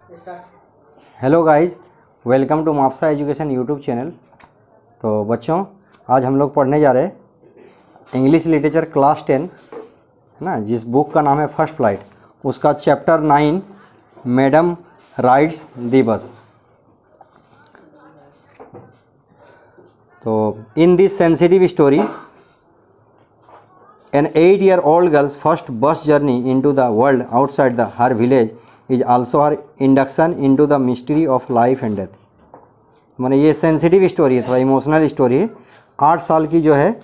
Hello guys, welcome to Mapusa education YouTube channel. तो बच्चों, आज हम लोग पढ़ने जा रहे हैं इंग्लिश लिटरेचर क्लास 10, है ना, जिस बुक का नाम है फर्स्ट फ्लाइट, उसका चैप्टर 9 मैडम राइड्स दी बस। तो in this sensitive story an 8-year-old girl's first bus journey into the world outside her village is also her induction into the mystery of life and death। माने ये sensitive story है, थोड़ा emotional story है। 8 साल की जो है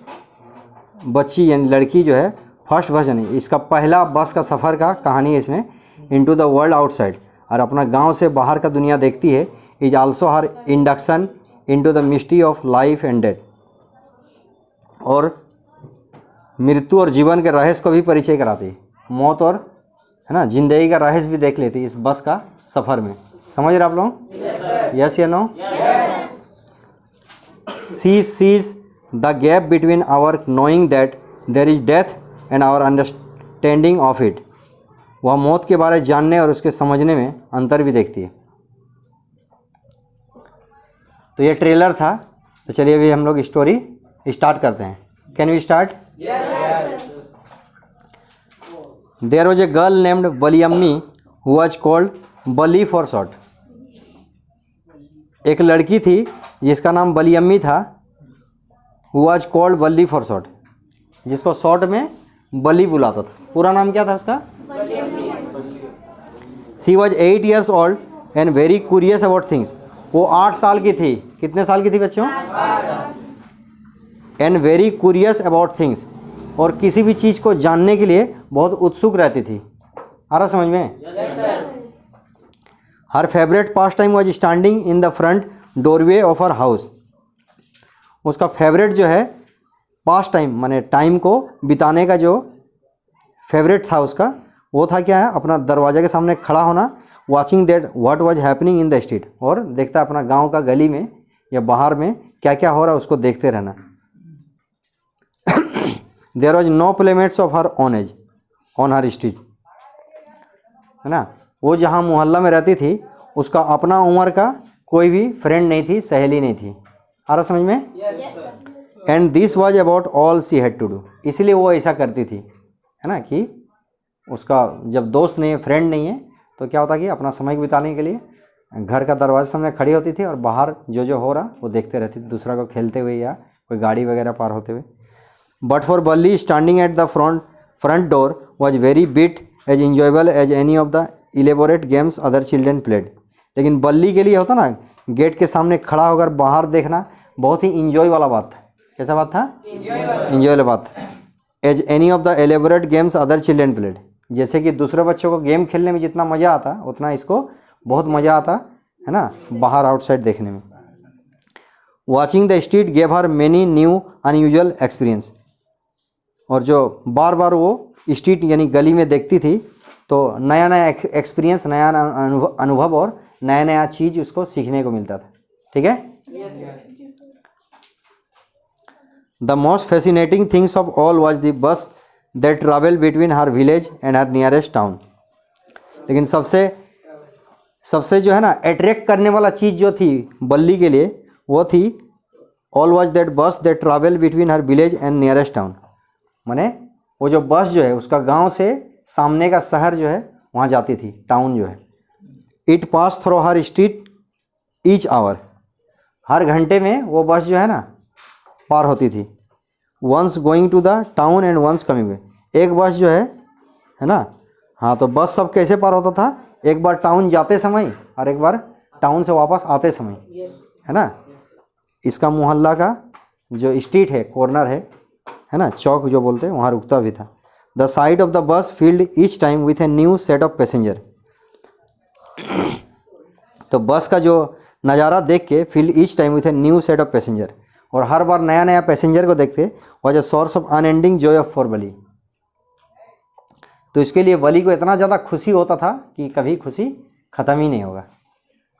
बच्ची यानी लड़की जो है फर्स्ट बस जर्नी, इसका पहला बस का सफ़र का कहानी है इसमें। इनटू द वर्ल्ड आउटसाइड, और अपना गांव से बाहर का दुनिया देखती है। Is also her induction into the mystery of life and death, और मृत्यु और जीवन के रहस्य को भी परिचय कराती है। मौत और, है ना, जिंदगी का रहस्य भी देख लेती है इस बस का सफ़र में। समझ रहे आप लोग? यस या no? See sees the gap between our knowing that there is death and our understanding of it. वह मौत के बारे में जानने और उसके समझने में अंतर भी देखती है। तो ये ट्रेलर था। तो चलिए अभी हम लोग स्टोरी स्टार्ट करते हैं। Can we start? There was a girl named Balyammi who was called Bali for short। एक लड़की थी जिसका नाम बलियम्मी था। who was called Bali for short, जिसको शॉर्ट में बली बुलाता था। पूरा नाम क्या था उसका? She was 8 years old and very curious about things। वो 8 साल की थी। कितने साल की थी बच्चों? And very curious about things, और किसी भी चीज़ को जानने के लिए बहुत उत्सुक रहती थी। आ रहा समझ में? हर favourite pass time was standing in the front doorway of her house. उसका फेवरेट जो है पास टाइम, माने टाइम को बिताने का जो फेवरेट था उसका, वो था क्या है? अपना दरवाजे के सामने खड़ा होना, watching that what was happening in the street, और देखता अपना गांव का गली में या बाहर में क्या क्या हो रहा है उसको देखते रहना। There was no playmates of her own age on her street, है ना। वो जहाँ मोहल्ला में रहती थी उसका अपना उम्र का कोई भी फ्रेंड नहीं थी, सहेली नहीं थी। आ रहा समझ में? And this was about all she had to do. इसलिए वो ऐसा करती थी, है ना, कि उसका जब दोस्त नहीं है, फ्रेंड नहीं है, तो क्या होता कि अपना समय बिताने के लिए घर का दरवाजे सामने खड़ी होती थी और बाहर जो जो हो रहा वो देखते रहती थी, दूसरा को खेलते हुए या कोई गाड़ी वगैरह पार होते हुए। But for Balli standing at the front door was very bit as enjoyable as any of the elaborate games other children played. लेकिन बल्ली के लिए होता ना, गेट के सामने खड़ा होकर बाहर देखना बहुत ही इंजॉय वाला बात था। कैसा बात था? इंजॉय वाला बात। As any of the elaborate games other children played, जैसे कि दूसरे बच्चों को गेम खेलने में जितना मज़ा आता उतना इसको बहुत मज़ा आता, है ना, बाहर आउटसाइड देखने में। Watching the street gave her many new unusual experience, और जो बार बार वो स्ट्रीट यानी गली में देखती थी तो नया नया एक्सपीरियंस, नया अनुभव और नया नया चीज़ उसको सीखने को मिलता था। ठीक है? The most fascinating things of all was the bus that travel between her village and her nearest town. लेकिन सबसे जो है ना अट्रैक्ट करने वाला चीज़ जो थी बल्ली के लिए, वो थी ऑल वॉज दैट बस that travel between her village and nearest town. माने वो जो बस जो है उसका गांव से सामने का शहर जो है वहाँ जाती थी, टाउन जो है। It pass through her street each hour, हर घंटे में वो बस जो है ना पार होती थी। Once going to the town and once coming way, एक बस जो है ना, हाँ, तो बस सब कैसे पार होता था? एक बार टाउन जाते समय और एक बार टाउन से वापस आते समय, है ना। इसका मोहल्ला का जो स्ट्रीट है, कॉर्नर है ना, चौक जो बोलते हैं, वहाँ रुकता भी था। The side of the bus field each time with a new set of passenger. तो बस का जो नज़ारा देख के field each time with a new set of passenger, और हर बार नया नया पैसेंजर को देखते was a source of unending joy of for Valli. तो इसके लिए बली को इतना ज़्यादा खुशी होता था कि कभी खुशी ख़त्म ही नहीं होगा।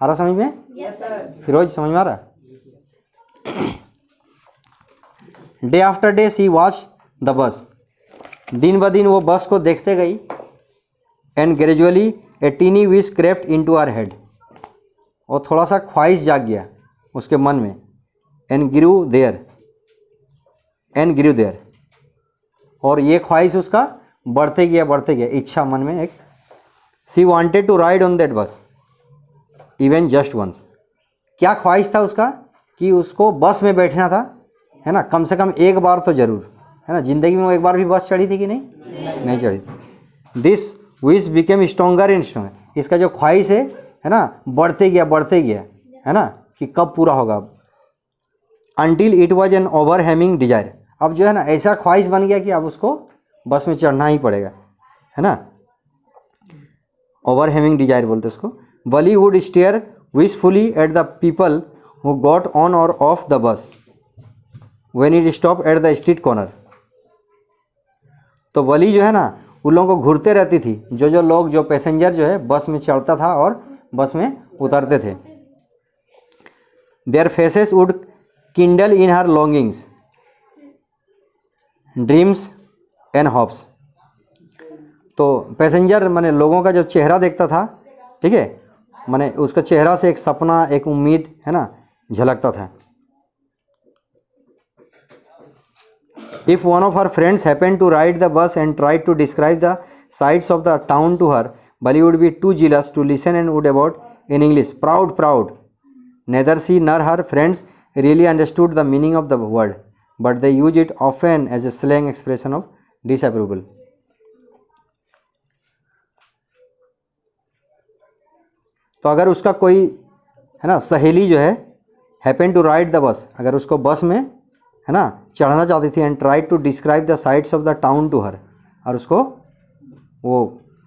आ रहा समझ में? फिरोज समझ में आ रहा? Day after day she watch the bus, दिन ब दिन वो बस को देखते गई। And gradually a tiny wish crept into our head, और थोड़ा सा ख्वाहिश जाग गया उसके मन में। एंड ग्रू देयर, और ये ख्वाहिश उसका बढ़ते गया, इच्छा मन में एक। She wanted to ride on that bus even just once, क्या ख्वाहिश था उसका कि उसको बस में बैठना था, है ना, कम से कम एक बार तो ज़रूर, है ना। ज़िंदगी में वो एक बार भी बस चढ़ी थी कि नहीं चढ़ी थी। This wish became stronger and stronger, इसका जो ख्वाहिश है ना, बढ़ते गया, है ना, कि कब पूरा होगा। Until it was an overwhelming desire, अब जो है ना ऐसा ख्वाहिश बन गया कि अब उसको बस में चढ़ना ही पड़ेगा, है ना। ओवरवेलमिंग डिजायर बोलते उसको। Valli would stare wishfully at the people who got on और off the bus when it stop at the street corner. तो वली जो है ना उन लोगों को घूरते रहती थी, जो लोग, जो पैसेंजर जो है बस में चढ़ता था और बस में उतरते थे। Their faces would Kindle in her longings, dreams and hopes. तो पैसेंजर माने लोगों का जब चेहरा देखता था, ठीक है, माने उसका चेहरा से एक सपना, एक उम्मीद, है ना, झलकता था। If one of her friends happened to ride the bus and tried to describe the sides of the town to her, Bali would be too jealous to listen and would about in English, proud. Neither she nor her friends really understood the meaning of the word, but they use it often as a slang expression of disapproval. तो अगर उसका कोई, है ना, सहेली जो है happen to ride the बस, अगर उसको बस में, है ना, चढ़ना चाहती थी, and tried to describe the sides of the town to her, और उसको वो,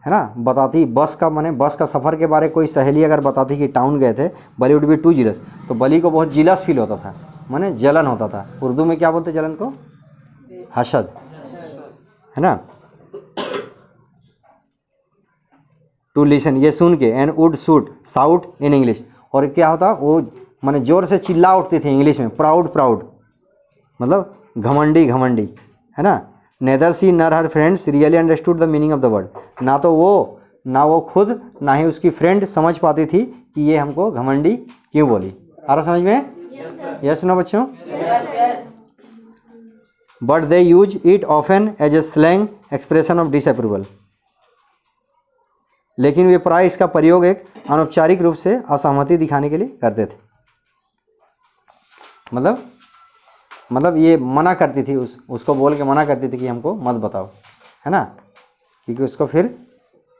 है ना, बताती बस का, माने बस का सफ़र के बारे कोई सहेली अगर बताती कि टाउन गए थे, बली वुड बी टू जिलस, तो बली को बहुत जिलस फील होता था, माने जलन होता था। उर्दू में क्या बोलते जलन को? हसद, है ना। टू लिसन, ये सुन के, and would shout in English, और क्या होता वो, माने ज़ोर से चिल्ला उठती थी इंग्लिश में, प्राउड, मतलब घमंडी, है ना। नेदर सी नर हर friends really understood the meaning of the word, ना वो खुद, ना ही उसकी फ्रेंड समझ पाती थी कि ये हमको घमंडी क्यों बोली। आ रहा समझ में? यस ना बच्चों? But they use it often as a slang expression of disapproval, लेकिन वे प्राय इसका प्रयोग एक अनौपचारिक रूप से असहमति दिखाने के लिए करते थे। मतलब ये मना करती थी, उसको बोल के मना करती थी कि हमको मत बताओ, है ना, क्योंकि उसको फिर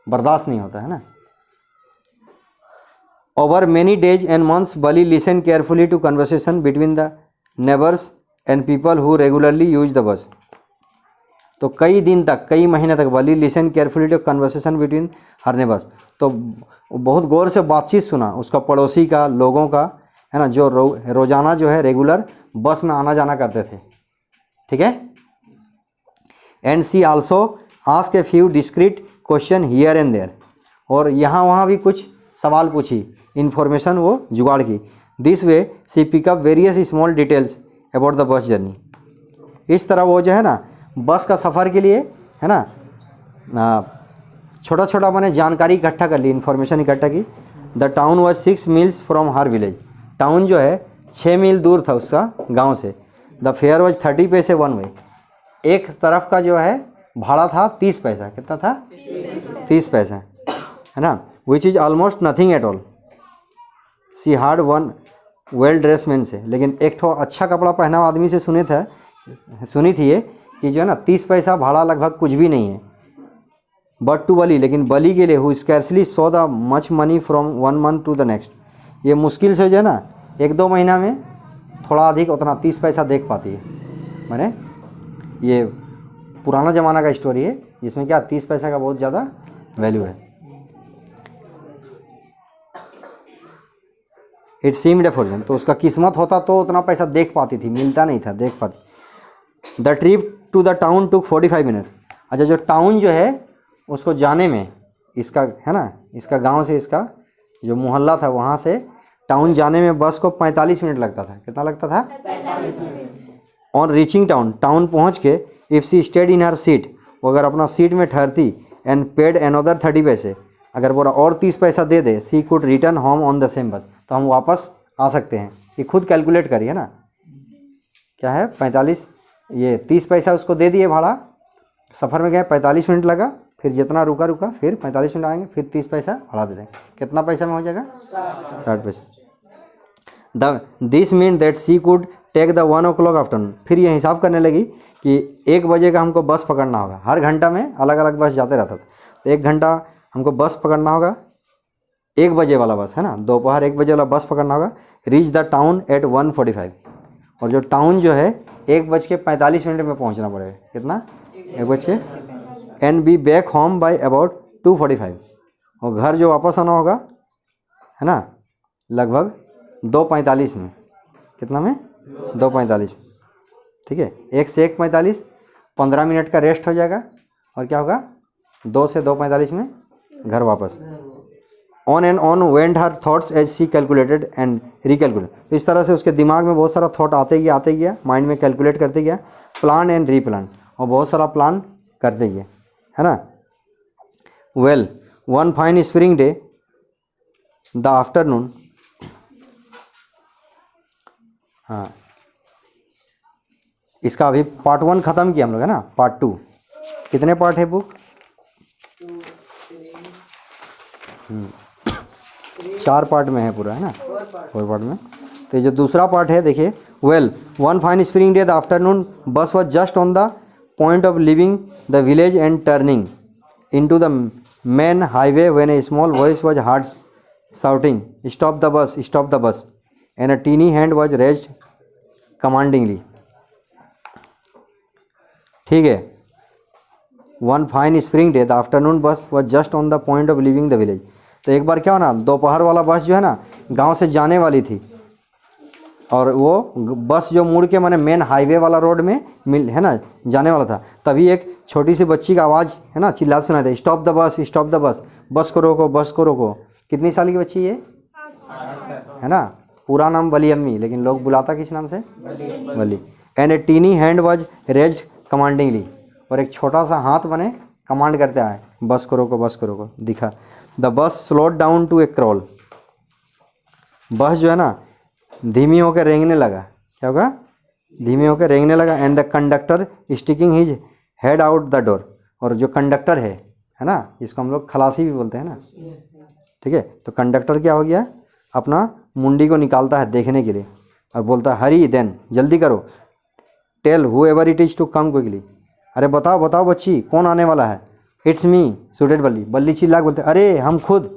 बर्दाश्त नहीं होता, है ना। Over many days and months Valli listen carefully to conversation between the neighbours and people who regularly use the bus. तो कई दिन तक, कई महीने तक Valli listen carefully to conversation between her neighbours, तो बहुत गौर से बातचीत सुना उसका पड़ोसी का, लोगों का, है ना, जो रोज़ाना जो है रेगुलर बस में आना जाना करते थे, ठीक है। And she also ask a few discreet question here and there, और यहाँ वहाँ भी कुछ सवाल पूछी, इन्फॉर्मेशन वो जुगाड़ की। This way she pick up various small details about the bus journey. इस तरह वो जो है ना बस का सफ़र के लिए, है ना, छोटा मैंने जानकारी इकट्ठा कर ली, इन्फॉर्मेशन इकट्ठा की। The town was 6 meals from her village, town जो है 6 मील दूर था उसका गांव से। द फेयर वॉज 30 पैसे वन वे, एक तरफ का जो है भाड़ा था 30 पैसा, कितना था? 30 पैसा, है ना। Which is almost nothing at all. She heard one well dress man say, लेकिन एक ठो अच्छा कपड़ा पहना हुआ आदमी से सुनी थी ये कि जो है ना 30 पैसा भाड़ा लगभग कुछ भी नहीं है। बट टू बली, लेकिन बली के लिए who scarcely saw the much money from 1 month to the next, ये मुश्किल से जो है ना 1-2 महीना में थोड़ा अधिक उतना 30 पैसा देख पाती है। मैंने ये पुराना ज़माना का स्टोरी है, जिसमें क्या 30 पैसा का बहुत ज़्यादा वैल्यू है। इट सीम्ड ए फॉर्चून, तो उसका किस्मत होता तो उतना पैसा देख पाती थी, मिलता नहीं था, देख पाती। The trip to the town took 45 minute. अच्छा, जो टाउन जो है उसको जाने में, इसका, है ना, इसका गांव से, इसका जो मोहल्ला था वहाँ से टाउन जाने में बस को 45 मिनट लगता था। कितना लगता था? 45 मिनट। ऑन रीचिंग टाउन पहुँच के, if she stayed in her seat, वो अगर अपना सीट में ठहरती, एंड पेड अनदर 30 पैसे, अगर बोला और 30 पैसा दे दे, she could return home on the same bus, तो हम वापस आ सकते हैं। ये खुद कैलकुलेट करिए ना, क्या है 45, ये 30 पैसा उसको दे दिए भाड़ा, सफ़र में गए 45 मिनट लगा, फिर जितना रुका रुका, फिर 45 मिनट आएंगे, फिर 30 पैसा भाड़ा दे देंगे, कितना पैसा में हो जाएगा 60 पैसा। This mean that she could take the 1 o'clock afternoon. फिर ये हिसाब करने लगी कि 1 बजे का हमको बस पकड़ना होगा, हर घंटा में अलग अलग बस जाते रहता था, तो 1 घंटा हमको बस पकड़ना होगा, 1 बजे वाला बस है ना, दोपहर 1 बजे वाला बस पकड़ना होगा। रीच द टाउन एट 1:45, और जो टाउन जो है 1:45 में पहुंचना पड़ेगा, कितना 1 बज के, and be back home by about 2:45, और घर जो वापस आना होगा है ना लगभग 2:45 में, कितना में 2:45, ठीक है, 1 से 1:45, 15 मिनट का रेस्ट हो जाएगा, और क्या होगा 2 से 2:45 में घर वापस। On and on went her thoughts as she calculated and recalculate. इस तरह से उसके दिमाग में बहुत सारा थॉट आते गया, माइंड में कैलकुलेट करते गया, प्लान एंड रीप्लान, और बहुत सारा प्लान करते गया, है ना। Well one fine spring day the afternoon, हाँ इसका अभी पार्ट 1 ख़त्म किया हम लोग, है ना। पार्ट 2 कितने पार्ट है बुक, 4 पार्ट में है पूरा, है ना, 4 पार्ट में। तो ये जो दूसरा पार्ट है देखिए, well one fine spring day the afternoon bus was just on the point of leaving the village and turning in to the main highway when a small voice was hard shouting stop the bus and a tiny hand was raised commandingly. ठीक है, one fine spring day the afternoon bus was just on the point of leaving the village. तो एक बार क्या हो ना, दोपहर वाला बस जो है ना गांव से जाने वाली थी, और वो बस जो मुड़ के मैंने मेन हाईवे वाला रोड में है ना जाने वाला था, तभी एक छोटी सी बच्ची का आवाज़ है ना चिल्लाते सुनाई दे, स्टॉप द बस, बस को रोको। कितनी साल की बच्ची है ना, पूरा नाम वली अम्मी, लेकिन लोग बुलाता किस नाम से, Valli. And a tiny hand was raised commandingly, और एक छोटा सा हाथ बने कमांड करते आए, बस को रोको दिखा। The bus slowed down to a crawl, bus जो है ना धीमी होकर रेंगने लगा, क्या होगा, धीमी होकर रेंगने लगा। And the conductor sticking his head out the door, और जो कंडक्टर है ना, इसको हम लोग खलासी भी बोलते हैं ना, ठीक है। तो कंडक्टर क्या हो गया, अपना मुंडी को निकालता है देखने के लिए, और बोलता है हरी देन, जल्दी करो, tell whoever it is to come quickly, अरे बताओ बच्ची कौन आने वाला है, इट्स मी सूटेड बल्ली चिल्ला बोलते, अरे हम खुद,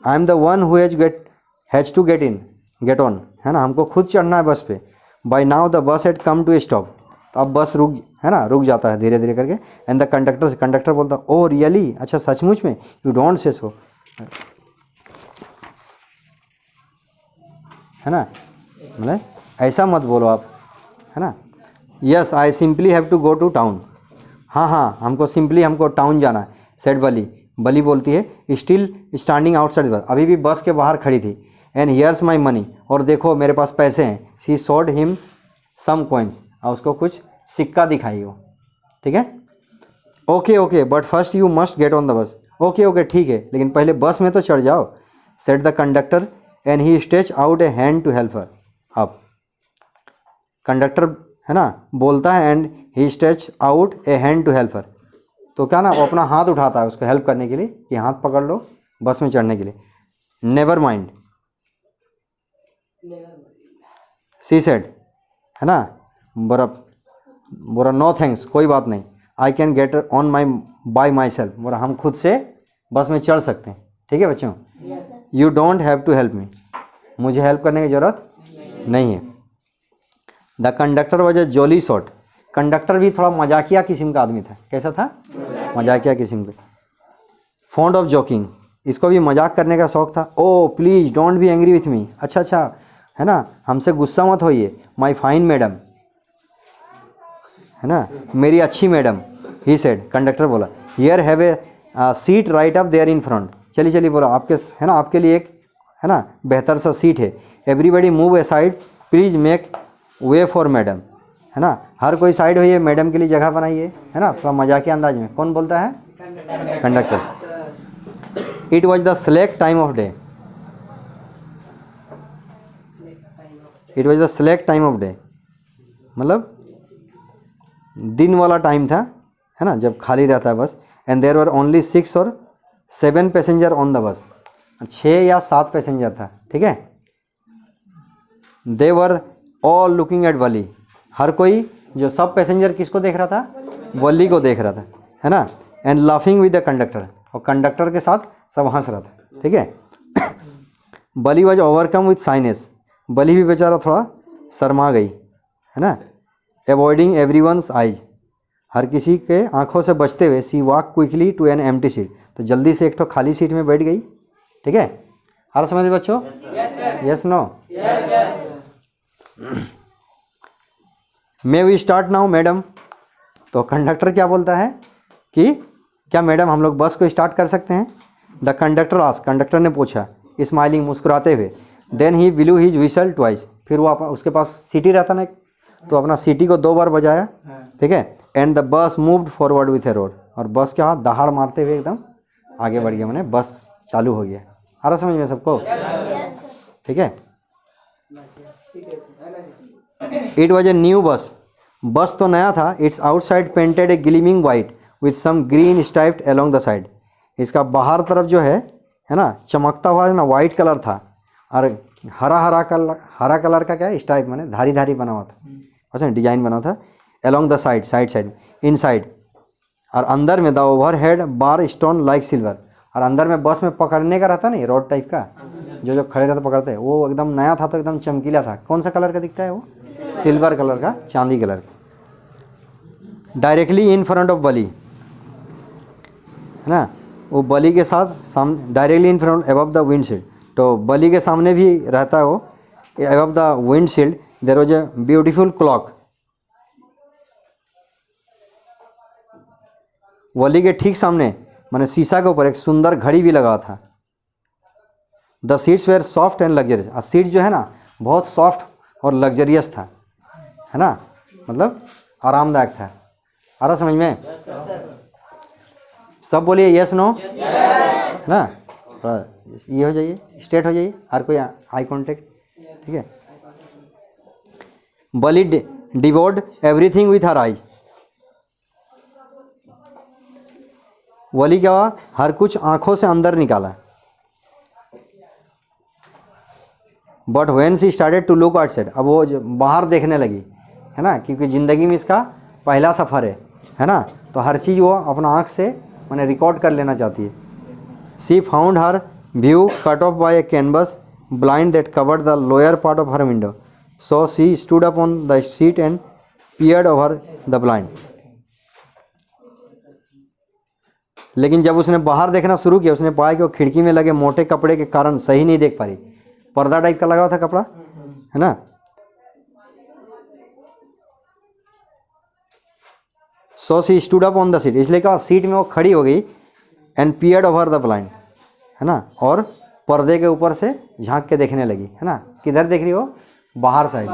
I am the one who has to get on, है ना, हमको खुद चढ़ना है बस पे। By now the bus had come to a stop, तो अब बस रुक जाता है धीरे धीरे करके। एंड द कंडक्टर बोलता, ओ रियली, अच्छा सचमुच में, यू डोंट से सो, है ना, मतलब ऐसा मत बोलो आप, है ना। Yes I simply have to go to town, हाँ हमको टाउन जाना है, सेड बली बोलती है, स्टिल स्टैंडिंग आउटसाइड बस, अभी भी बस के बाहर खड़ी थी। एंड हियर्स माई मनी, और देखो मेरे पास पैसे हैं। She showed him some coins, और उसको कुछ सिक्का दिखाई हो, ठीक है। Okay but first you must get on the bus, okay ठीक है, लेकिन पहले बस में तो चढ़ जाओ, said the conductor and he stretch out a hand to help her. अब कंडक्टर है ना बोलता है, and he stretch out a hand to help her, तो क्या ना वो अपना हाथ उठाता है उसको हेल्प करने के लिए, कि हाथ पकड़ लो बस में चढ़ने के लिए। नेवर माइंड सी सेड, है ना, बोरा नो थैंक्स, कोई बात नहीं, I can get on by myself, बोरा हम खुद से बस में चढ़ सकते हैं, ठीक है बच्चों। You don't have to help me, मुझे हेल्प करने की ज़रूरत नहीं है। The conductor was a jolly sort, conductor भी थोड़ा मजाकिया किस्म का आदमी था, कैसा था, मजाकिया किस्म का। फॉन्ड ऑफ जोकिंग, इसको भी मजाक करने का शौक था। ओ please don't be angry with me, अच्छा है ना, हमसे गुस्सा मत होइए। माई फाइन मैडम, है ना, मेरी अच्छी मैडम, ही सेड, कंडक्टर बोला। Here have a seat right up there in front, चलिए बोला आपके, है ना, आपके लिए एक, है ना, बेहतर सा सीट है। Everybody move A side, please make way for madam, है ना, हर कोई साइड होइए, मैडम के लिए जगह बनाइए, है ना, थोड़ा मजाक के अंदाज में। कौन बोलता है, conductor. It was the select time of day, it was the select time of day, मतलब दिन वाला टाइम था, है ना, जब खाली रहता है बस। एंड देयर वर ओनली 6 और 7 पैसेंजर ऑन द बस, 6 या 7 पैसेंजर था, ठीक है। दे वर ऑल लुकिंग एट वली, हर कोई, जो सब पैसेंजर किसको देख रहा था, वली को देख रहा था, है ना। And laughing with the conductor, और कंडक्टर के साथ सब हंस रहा था, ठीक है। बली वॉज ओवरकम विथ साइनेस, बली भी बेचारा थोड़ा शर्मा गई, है ना। अवॉइडिंग एवरीवन्स आइज, हर किसी के आंखों से बचते हुए, she walk quickly to an empty seat, तो जल्दी से एक तो खाली सीट में बैठ गई, ठीक है। हर समझ में बच्चों? Yes no? May we start now madam, तो कंडक्टर क्या बोलता है कि क्या मैडम हम लोग बस को स्टार्ट कर सकते हैं। द कंडक्टर आस्क, कंडक्टर ने पूछा, स्माइलिंग, मुस्कुराते हुए। Then he blew his whistle twice, फिर वो उसके पास सीटी रहता ना, तो अपना सीटी को 2 बार बजाया, ठीक है। And the bus moved forward with A road, और बस के हाथ दहाड़ मारते हुए एकदम आगे बढ़ गया, मैंने बस चालू हो गया। आ रहा समझ में सबको? ठीक है। It was a new bus, बस तो नया था। Its outside painted a gleaming white with some green striped along the side, इसका बाहर तरफ जो है ना, चमकता हुआ है ना, वाइट कलर था, और हरा कलर का क्या है, स्ट्राइप, माने धारी धारी बना हुआ था, अच्छा डिजाइन बना था। Along the side, side inside, और अंदर में the over head bar stone like silver, और अंदर में बस में पकड़ने का रहता नहीं, रॉड टाइप का, जो खड़े रहते पकड़ते हैं, वो एकदम नया था, तो एकदम चमकीला था। कौन सा कलर का दिखता है वो? सिल्वर कलर का, चांदी कलर का। Directly in front of Valli, है ना, वो बली के साथ सामने, directly in front above the windshield, तो बली के सामने भी रहता है वो, above the windshield there was a beautiful clock, Valli के ठीक सामने माने शीशा के ऊपर एक सुंदर घड़ी भी लगा था। The seats were soft and luxurious, और सीट जो है ना बहुत सॉफ्ट और लग्जरियस था, है ना, मतलब आरामदायक था। आ रहा समझ में? सब बोलिए यस नो, है ना। थोड़ा ये हो जाइए, स्ट्रेट हो जाइए, हर कोई आई कांटेक्ट, ठीक है। Valli devoured everything with her eyes, Valli क्या हुआ, हर कुछ आंखों से अंदर निकाला। But when she started to look outside, अब वो बाहर देखने लगी, है ना, क्योंकि ज़िंदगी में इसका पहला सफ़र है ना, तो हर चीज़ वो अपना आँख से मैंने रिकॉर्ड कर लेना चाहती है। She found her view cut off by a canvas blind that covered the lower part of her window, so she stood up on the seat and peered over the blind. लेकिन जब उसने बाहर देखना शुरू किया, उसने पाया कि वो खिड़की में लगे मोटे कपड़े के कारण सही नहीं देख पा रही, पर्दा टाइप का लगा हुआ था कपड़ा, है ना। So she stood up on the seat, इसलिए कहा सीट में वो खड़ी हो गई। And peered over the blind, है ना, और पर्दे के ऊपर से झांक के देखने लगी, है ना। किधर देख रही हो? बाहर side.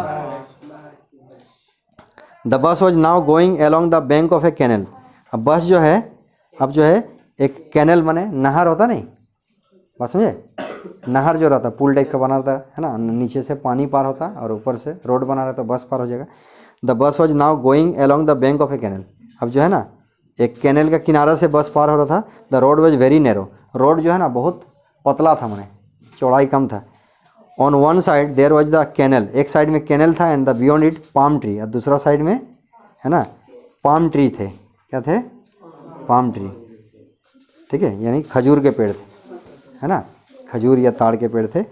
The bus was now going along the bank of a canal, अब बस जो है, अब जो है एक कैनल बने, नहर होता नहीं, बस समझे, नहर जो रहता पुल टाइप का बना रहता है ना, नीचे से पानी पार होता और ऊपर से रोड बना रहता, बस पार हो जाएगा। The bus was now going along the bank of a canal, अब जो है ना एक कैनल का किनारा से बस पार हो रहा था। The road was very narrow, road जो है ना बहुत पतला था, मैंने चौड़ाई कम था। On one side there was the canal, एक साइड में कैनल था, and the beyond it palm tree, और दूसरा साइड में, है ना, पाम ट्री थे। क्या थे? पाम ट्री, ठीक है, यानी खजूर के पेड़ थे, है ना, खजूर या ताड़ के पेड़ थे।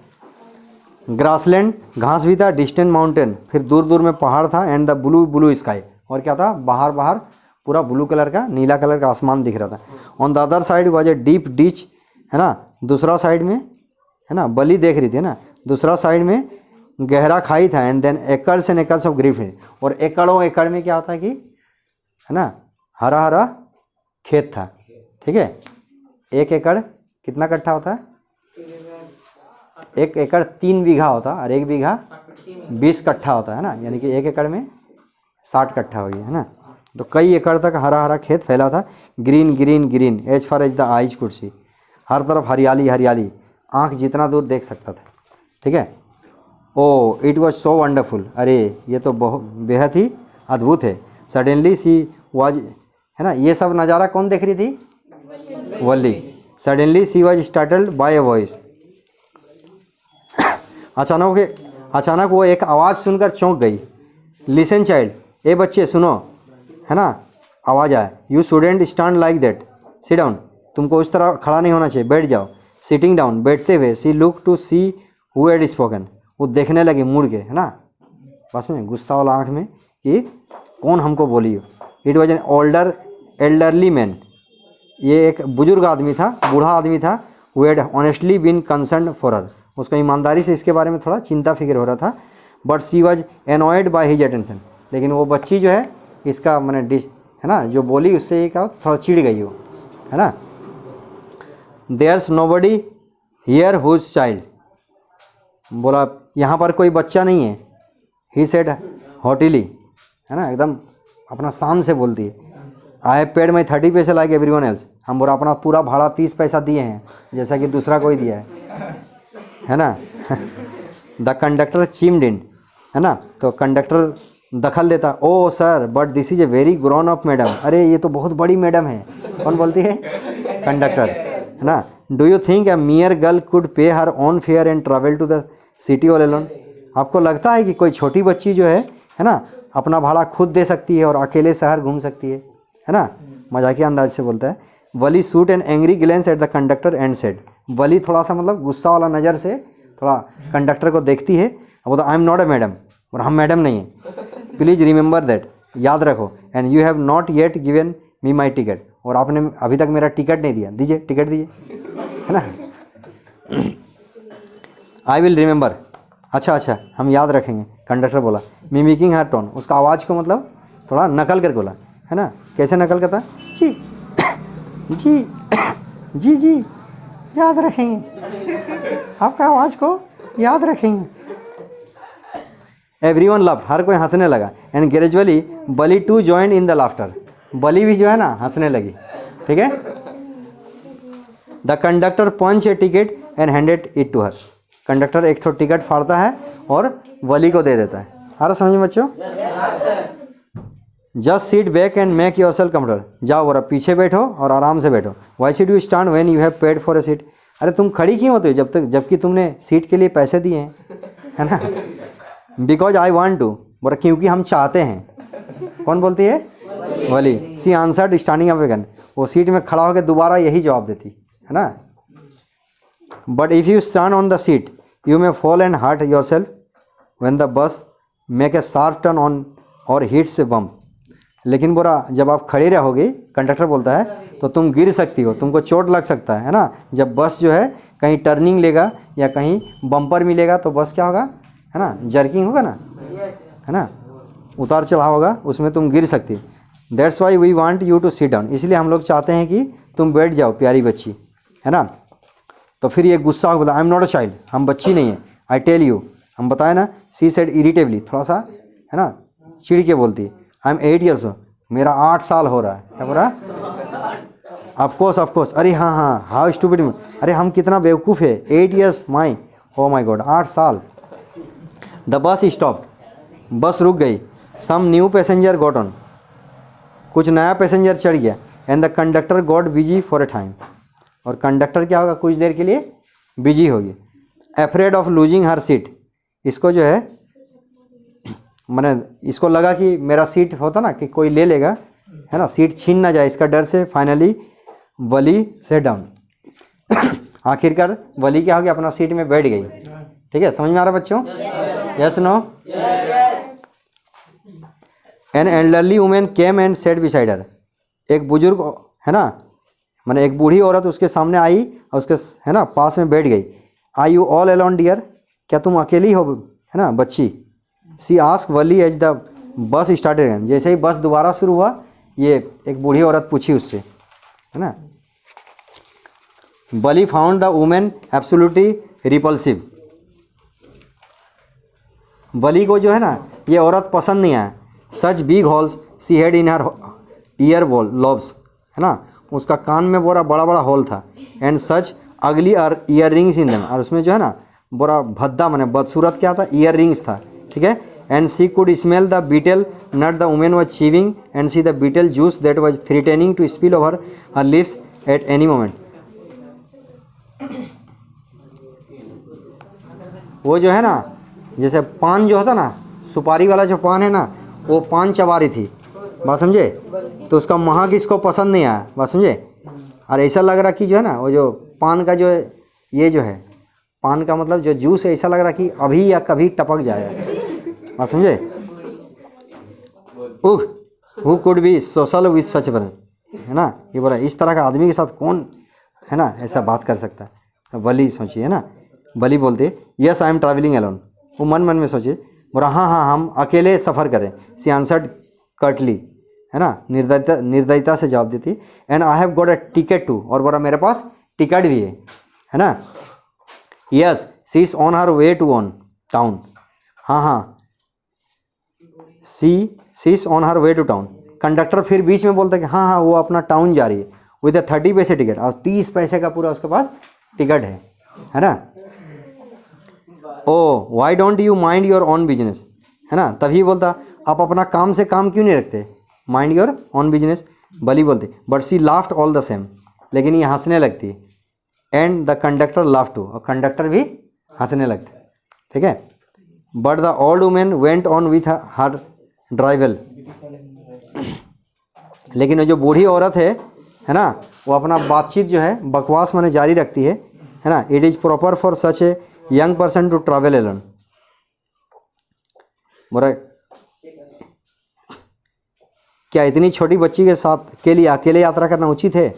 ग्रासलैंड, घास भी था। डिस्टेंट माउंटेन, फिर दूर दूर में पहाड़ था। एंड द ब्लू स्काई, और क्या था, बाहर पूरा ब्लू कलर का, नीला कलर का आसमान दिख रहा था। On the other side was a deep ditch, है ना, दूसरा साइड में, है ना, बली देख रही थी ना, दूसरा साइड में गहरा खाई था। And then acres and acres of green, और एकड़ों एकड़ में क्या होता है कि, है ना, हरा हरा खेत था, ठीक है। 1 एकड़ कितना कट्ठा होता है? 1 एकड़ 3 बीघा होता, और 1 बीघा 20 कट्ठा होता है ना, यानी कि 1 एकड़ में 60 कट्ठा हो गया, है ना। तो कई एकड़ तक हरा हरा खेत फैला था। Green green green as far as the eyes could see, हर तरफ हरियाली हरियाली, आँख जितना दूर देख सकता था। ठीक है। ओ इट वॉज सो वंडरफुल, अरे ये तो बहुत बेहद ही अद्भुत है। सडनली सी वाज, है ना, ये सब नज़ारा कौन देख रही थी? Valli. Suddenly she was startled by a voice, अचानक वो एक आवाज़ सुनकर चौंक गई। लिसन चाइल्ड, ए बच्चे सुनो, है ना, आवाज़ आया। You student stand like that, sit down, तुमको उस तरह खड़ा नहीं होना चाहिए, बैठ जाओ। सिटिंग डाउन, बैठते हुए, she look to see who had spoken, वो देखने लगी मुड़ के, है ना, बस नहीं, गुस्सा वाला आँख में कि कौन हमको बोली। It was an elderly man, ये एक बुजुर्ग आदमी था, बूढ़ा आदमी था। Who had honestly been concern for her, उसको ईमानदारी से इसके बारे में थोड़ा चिंता फिक्र हो रहा था। But she was annoyed by his attention, लेकिन वो बच्ची जो है इसका मैंने है ना जो बोली उससे ये क्या थोड़ा चिढ़ गई वो, है ना। There's nobody here whose child, बोला यहाँ पर कोई बच्चा नहीं है। ही सेड हॉटिली, है ना, एकदम अपना शान से बोलती है। आई हैव पेड माई 30 पैसे लाइक एवरीवन एल्स, हम बोला अपना पूरा भाड़ा 30 पैसा दिए हैं जैसा कि दूसरा कोई दिया है ना। द कंडक्टर चीम्ड इन, है ना, तो कंडक्टर दखल देता। Oh sir but this is a very grown up madam, अरे ये तो बहुत बड़ी मैडम है। कौन बोलती है? कंडक्टर, है ना। Do you think a mere girl could pay her own fare and travel to the city all alone, आपको लगता है कि कोई छोटी बच्ची जो है ना, अपना भाड़ा खुद दे सकती है और अकेले शहर घूम सकती है ना। मजाकिया अंदाज से बोलता है। Valli shoot an angry glance at the conductor and said, Valli थोड़ा सा मतलब गुस्सा वाला नज़र से थोड़ा कंडक्टर को देखती है। वो तो I am not a madam, और हम मैडम नहीं हैं। प्लीज़ रिमेंबर दैट, याद रखो। And you have not yet given me my ticket, और आपने अभी तक मेरा टिकट नहीं दिया, दीजिए टिकट दीजिए, है ना। आई विल रिमेंबर, अच्छा हम याद रखेंगे, कंडक्टर बोला। मिमिकिंग हर टोन, उसका आवाज़ को मतलब थोड़ा नकल करके बोला, है ना। कैसे नकल करता? जी जी जी जी याद रखेंगे, आपका आवाज़ को याद रखेंगे। एवरीवन लव, हर कोई हंसने लगा। And gradually Valli to join in the laughter, Valli भी जो है ना हंसने लगी। ठीक है। The conductor punch a ticket and handed it to her, conductor एक तो टिकट फाड़ता है और वली को दे देता है। आ रहा समझ में बच्चों? Just seat back and make your self comfortable, जाओ बोला पीछे बैठो और आराम से बैठो। Why should you stand when you have paid for a seat, अरे तुम खड़ी क्यों होते हो जबकि तुमने सीट के लिए पैसे दिए हैं, है ना। बिकॉज आई वांट टू, बोला क्योंकि हम चाहते हैं। कौन बोलती है? Valli. She answered standing up again, वो सीट में खड़ा होकर दोबारा यही जवाब देती है ना। But if you stand on the seat you may fall and hurt yourself when the bus make a sharp turn on or hits a bump, लेकिन बोला जब आप खड़े रहोगे, कंडक्टर बोलता है, तो तुम गिर सकती हो, तुमको चोट लग सकता है ना। जब बस जो है कहीं टर्निंग लेगा या कहीं बम्पर मिलेगा तो बस क्या होगा, है ना, जर्किंग होगा ना, है ना, उतार चढ़ाव होगा, उसमें तुम गिर सकती। That's why we want you to sit down, इसलिए हम लोग चाहते हैं कि तुम बैठ जाओ प्यारी बच्ची, है ना। तो फिर ये गुस्सा हो बोला I am not a child, हम बच्ची नहीं है। आई टेल यू, हम बताए ना। सी सेड इरिटेबली, थोड़ा सा, है ना, चिढ़ के बोलती। आई एम 8 years, मेरा 8 साल हो रहा है। क्या बोला? ऑफकोर्स, अरे हाँ हाउ स्टूपिड, अरे हम कितना बेवकूफ़ है। 8 years माई, ओ माई गॉड, 8 साल। द बस स्टॉप, बस रुक गई। Some new passenger got on, कुछ नया पैसेंजर चढ़ गया। And the conductor got busy for a time, और कंडक्टर क्या होगा, कुछ देर के लिए बिजी होगी। Afraid of losing her seat, इसको जो है मैंने इसको लगा कि मेरा सीट होता ना कि कोई ले लेगा, है ना, सीट छीन ना जाए, इसका डर से फाइनली वली से डाउन। आखिरकार वली क्या हो गया, अपना सीट में बैठ गई। ठीक है, समझ में आ रहा बच्चों? Yes no? An elderly women came and sat beside her, एक बुजुर्ग, है ना, मैंने एक बूढ़ी औरत उसके सामने आई और उसके, है ना, पास में बैठ गई। I you all alone dear, क्या तुम अकेली हो, है ना, बच्ची। She ask Valli as the bus started again, जैसे ही बस दोबारा शुरू हुआ, ये एक बूढ़ी औरत पूछी उससे, है ना। Valli found the women absolutely repulsive, Valli को जो है ना ये औरत पसंद नहीं आया। Such big holes she had in her ear ball lobs, है ना, उसका कान में बड़ा बड़ा बड़ा होल था। एंड सच अगली ईयर रिंग्स इन देम, और उसमें जो है ना बड़ा भद्दा मैंने बदसूरत क्या था, ईयर रिंग्स था, ठीक है। And she could smell the betel nut the women was chewing and see the betel juice that was threatening to spill over her lips at any moment. वो जो है ना, जैसे पान जो होता ना, सुपारी वाला जो पान है ना, वो पान चबा रही थी, बात समझे, तो उसका महक इसको पसंद नहीं आया, बात समझे। और ऐसा लग रहा कि जो है ना, वो जो पान का जो है, ये जो है पान का मतलब जो जूस है, ऐसा लग रहा कि अभी या कभी टपक जाएगा, बात समझे। Who could be social with such one, है ना, ये बोला इस तरह का आदमी के साथ कौन है ना ऐसा बात कर सकता है। बलि सोचिए, है ना, बलि बोलते yes I am travelling alone, वो मन मन में सोचे, बोला हाँ हाँ हम अकेले सफ़र करें। सी आंसर्ड कर्टली, है ना, निर्दयता से जवाब देती। And I have got a ticket too, और बोला मेरे पास टिकट भी है ना। Yes she is on her way to on town, हाँ हाँ she is on her way to town. Conductor फिर बीच में बोलता है कि हाँ हाँ वो अपना टाउन जा रही है विद 30 पैसे टिकट, और 30 पैसे का पूरा उसके पास टिकट है ना। Oh why don't you mind your own business, है ना, तभी बोलता आप अपना काम से काम क्यों नहीं रखते, mind your own business. Valli बोलती but she laughed all the same, लेकिन ये हंसने लगती। And the conductor laugh too, और कंडक्टर भी हंसने लगते, ठीक है। But the old women went on with her drivel, लेकिन वो जो बूढ़ी औरत है ना, वो अपना बातचीत जो है बकवास माने जारी रखती है ना। It is proper for such a young person to travel alone, बोला क्या इतनी छोटी बच्ची के साथ के लिए अकेले यात्रा करना उचित है,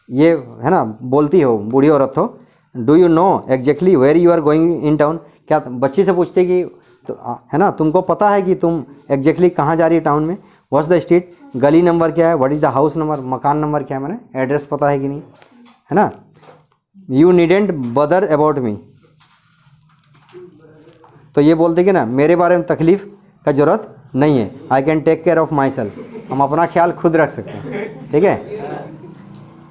ये है ना बोलती हो बूढ़ी औरत हो। Do you know exactly where you are going in town, क्या बच्ची से पूछते कि तो, है ना, तुमको पता है कि तुम एग्जैक्टली कहाँ जा रही है टाउन में। व्हाट्स द स्ट्रीट, गली नंबर क्या है, what is the house number, मकान नंबर क्या है, मैंने एड्रेस पता है कि नहीं, है ना। यू नीडेंट बदर अबाउट मी, तो ये बोलते कि ना मेरे बारे में तकलीफ़ का ज़रूरत नहीं है। I can take care of myself, हम अपना ख्याल खुद रख सकते हैं, ठीक है।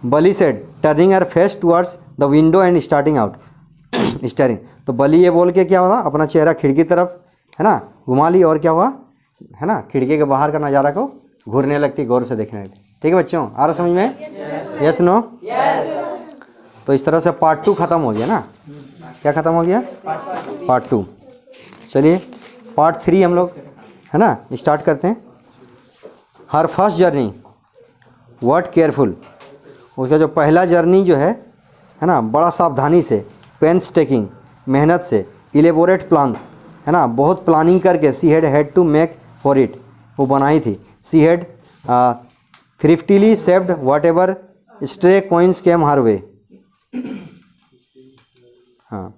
Valli said turning her face towards the window and starting out staring, तो बली ये बोल के क्या हुआ, अपना चेहरा खिड़की तरफ है ना घुमा ली, और क्या हुआ है ना, खिड़की के बाहर का नज़ारा को घूरने लगती, गौर से देखने लगती। ठीक है बच्चों, आ रहा समझ में, यस नो। तो इस तरह से पार्ट 2 ख़त्म हो गया ना, क्या ख़त्म हो गया, पार्ट 2। चलिए पार्ट 3 हम लोग है ना स्टार्ट करते हैं। हर फर्स्ट जर्नी वर्ड केयरफुल, उसका जो पहला जर्नी जो है ना बड़ा सावधानी से, पेंस टेकिंग मेहनत से, इलेबोरेट प्लान्स है ना, बहुत प्लानिंग करके she had to make for it, वो बनाई थी। She had thriftily saved whatever stray coins came her way, हाँ,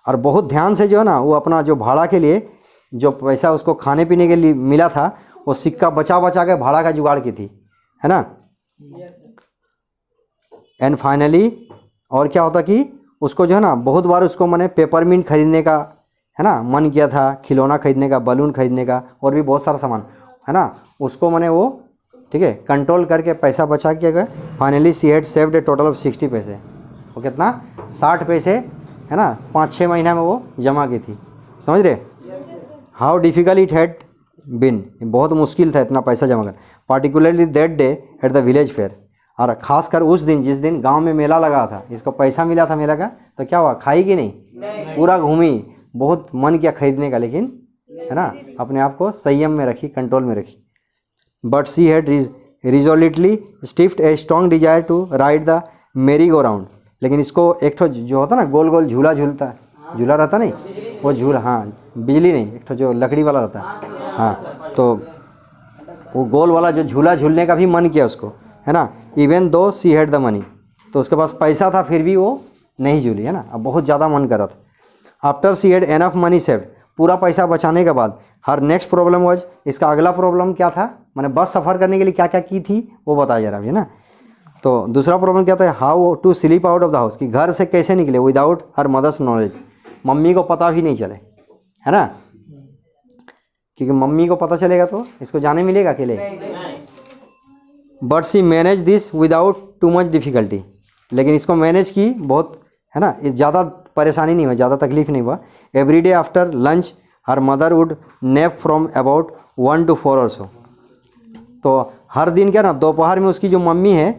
और बहुत ध्यान से जो है ना वो अपना जो भाड़ा के लिए जो पैसा उसको खाने पीने के लिए मिला था, वो सिक्का बचा बचा के भाड़ा का जुगाड़ की थी, है ना। एंड फाइनली और क्या होता कि उसको जो है ना बहुत बार उसको मैंने पेपरमिंट खरीदने का है ना मन किया था, खिलौना खरीदने का, बलून खरीदने का, और भी बहुत सारा सामान है ना, उसको मैंने वो ठीक है कंट्रोल करके पैसा बचा के गए। Finally she had saved A total of 60 पैसे, वो कितना 60 पैसे है ना 5-6 महीना में वो जमा की थी, समझ रहे। How difficult it had been, बहुत मुश्किल था इतना पैसा जमा कर, particularly that day at the village fair, और ख़ासकर उस दिन जिस दिन गांव में मेला लगा था, इसको पैसा मिला था मेला का, तो क्या हुआ, खाई कि नहीं, पूरा घूमी, बहुत मन किया खरीदने का, लेकिन है ना अपने आप को संयम में रखी, कंट्रोल में रखी। But she had resolutely stifled a strong desire to ride the merry go round, लेकिन इसको एक ठो जो होता ना गोल गोल झूला झूलता, झूला रहता नहीं, वो झूला, हाँ बिजली नहीं, एक ठो जो लकड़ी वाला रहता है, हाँ, तो वो गोल वाला जो झूला झूलने का भी मन किया उसको, है ना। Even though she had the money, तो उसके पास पैसा था फिर भी वो नहीं झूली, है ना, अब बहुत ज़्यादा मन कर रहा था। After she had enough money saved, पूरा पैसा बचाने के बाद हर नेक्स्ट प्रॉब्लम वाज, इसका अगला प्रॉब्लम क्या था, मैंने बस सफ़र करने के लिए क्या क्या की थी वो बताया जा रहा है ना। तो दूसरा प्रॉब्लम क्या था, how to slip out of the house, कि घर से कैसे निकले without her mother's knowledge, mummy को पता भी नहीं चले, है ना, क्योंकि मम्मी को पता चलेगा तो इसको जाने मिलेगा अकेले। But she manage this without too much difficulty, लेकिन इसको मैनेज की बहुत, है ना, ज़्यादा परेशानी नहीं हुआ, ज़्यादा तकलीफ नहीं हुआ। Every day after lunch her mother would nap from about 1 to 4 also. तो हर दिन क्या ना दोपहर में उसकी जो मम्मी है,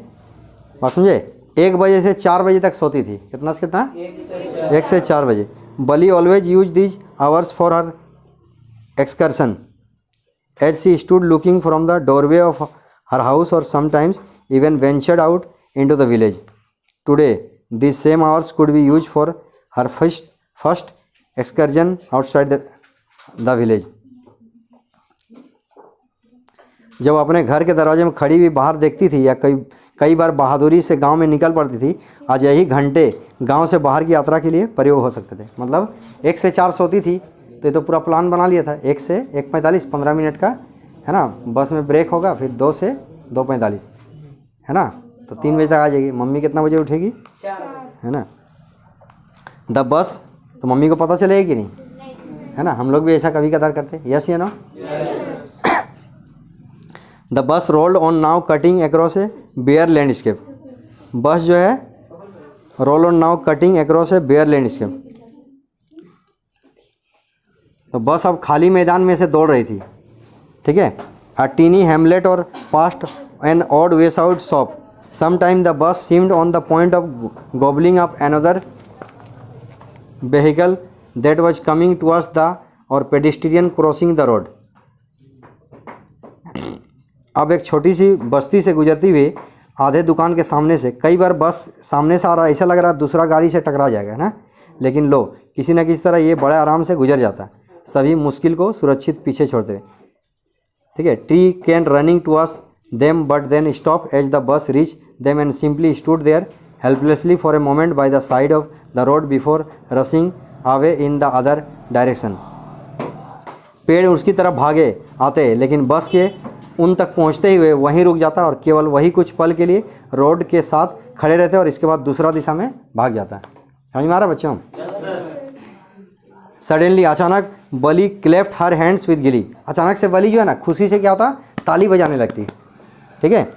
बात समझे, 1 बजे से 4 बजे तक सोती थी। कितना से कितना? 1 से 4 बजे। Valli always use these hours for her excursion as she stood looking from the doorway of her house और sometimes even ventured out into the village. Today this same hours could be use for her first excursion outside the village. जब अपने घर के दरवाजे में खड़ी हुई बाहर देखती थी या कई बार बहादुरी से गांव में निकल पड़ती थी, आज यही घंटे गांव से बाहर की यात्रा के लिए प्रयोग हो सकते थे। मतलब 1 से 4 सोती थी, तो ये तो पूरा प्लान बना लिया था। 1 से 1:45 15 मिनट का, है ना, बस में ब्रेक होगा, फिर 2 से 2:45, है ना, तो 3 बजे तक आ जाएगी। मम्मी कितना बजे उठेगी, है ना। द बस, तो मम्मी को पता चलेगा कि नहीं, है ना। हम लोग भी ऐसा कभी कदार करते, यस या no. The bus rolled on now cutting across a bare landscape. Bus जो है roll on now cutting across a bare landscape. तो बस अब खाली मैदान में से दौड़ रही थी, ठीक है। अ टीनी हेमलेट और past an odd ways out shop. Some time the bus seemed on the point of gobbling up another vehicle that was coming towards the or pedestrian crossing the road। अब एक छोटी सी बस्ती से गुजरती हुई आधे दुकान के सामने से कई बार बस सामने से आ रहा, ऐसा लग रहा दूसरा गाड़ी से टकरा जाएगा, है ना, लेकिन लो किसी न किसी तरह ये बड़े आराम से गुजर जाता, सभी मुश्किल को सुरक्षित पीछे छोड़ते हुए, ठीक है। It came running towards them but then stop as the bus reach them and simply stood there helplessly for a moment by the side of the road before rushing away in the other direction। पेड़ उसकी तरफ भागे आते, लेकिन बस के उन तक पहुंचते हुए वहीं रुक जाता और केवल वही कुछ पल के लिए रोड के साथ खड़े रहते और इसके बाद दूसरा दिशा में भाग जाता है। समझ में आ रहा बच्चों? सडनली, अचानक, बली क्लेफ्ट हर हैंड्स विद गिली। अचानक से बली जो है ना खुशी से क्या होता, ताली बजाने लगती, ठीक है।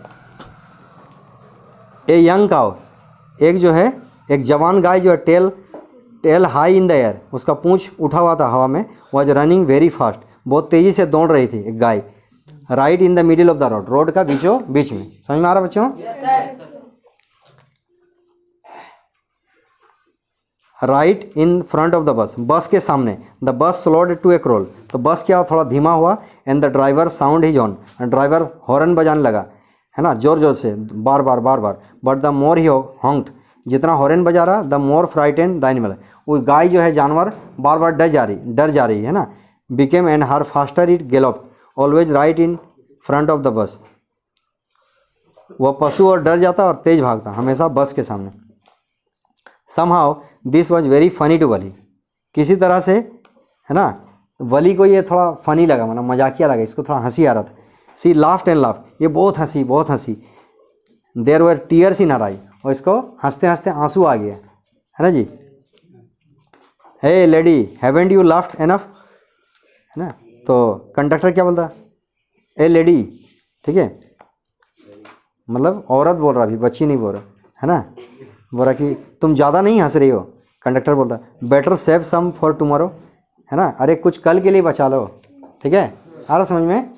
ए यंग काउ, एक जो है एक जवान गाय जो है tail high in the air, उसका पूंछ उठा हुआ था हवा में, वाज रनिंग वेरी फास्ट, बहुत तेज़ी से दौड़ रही थी एक गाय। Right in the middle of the road, road का बीचों बीच में। समझ में आ रहा बच्चों? Right in front of the bus, bus के सामने। The bus slowed to A crawl, तो बस क्या थोड़ा धीमा हुआ। And the driver sound his on, driver horn बजाने लगा, है ना, जोर जोर से, बार बार। बट द मोर ही हॉन्क्ड, जितना हॉर्न बजा रहा the more frightened the animal, वो गाय जो है जानवर बार बार डर जा रही है ना। Became and her faster it gallop always right in front of the bus. वह पशु और डर जाता और तेज भागता हमेशा बस के सामने। Somehow this was very funny to Valli, किसी तरह से, है ना, वली को ये थोड़ा फनी लगा, मतलब मजाकिया लगा, इसको थोड़ा हंसी आ रहा था। सी लाफ्ट एंड लाफ्ट, ये बहुत हंसी। देयर वर टीयर्स इन हर आई, और इसको हंसते हंसते आंसू आ गया, है ना जी। Hey lady haven't you laughed enough, है ना। तो कंडक्टर क्या बोलता, ए लेडी, ठीक है, मतलब औरत बोल रहा, अभी बच्ची नहीं बोल रहा, है ना, बोल रहा कि तुम ज़्यादा नहीं हंस रही हो। कंडक्टर बोलता better save some for tomorrow, है ना, अरे कुछ कल के लिए बचा लो, ठीक है। आ रहा समझ में?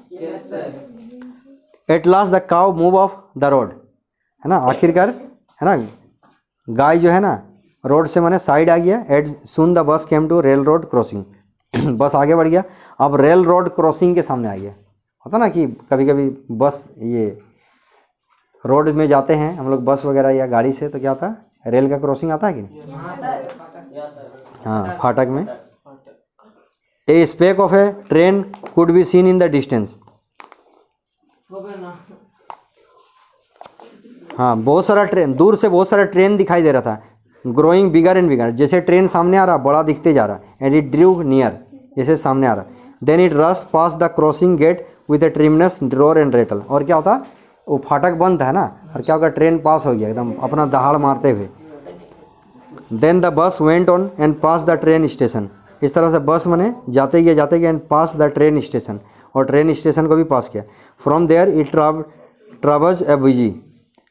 At last the cow move of the road, है ना, आखिरकार, है ना, गाय जो है ना रोड से मैंने साइड आ गया। Eight soon the bus came to railroad crossing, bus आगे बढ़ गया, अब रेल रोड क्रॉसिंग के सामने आ गया। होता ना कि कभी कभी बस ये रोड में जाते हैं हम लोग बस वगैरह या गाड़ी से, तो क्या होता है, रेल का क्रॉसिंग आता है कि नहीं? हाँ, फाटक में। A speck of a train could be seen in the distance, हाँ, बहुत सारा ट्रेन, दूर से बहुत सारा ट्रेन दिखाई दे रहा था। ग्रोइंग बिगर एंड बिगर, जैसे ट्रेन सामने आ रहा बड़ा दिखते जा रहा। एंड इट ड्रू नियर, जैसे सामने आ रहा। Then it rush past the crossing gate with a tremendous roar and rattle, और क्या होता, वो फाटक बंद है ना, और क्या होगा, ट्रेन पास हो गया एकदम अपना दहाड़ मारते हुए। Then the bus went on and passed the train station, इस तरह से बस मैंने जाते गया and passed the train station, और ट्रेन स्टेशन को भी पास किया। From there it traverse a busy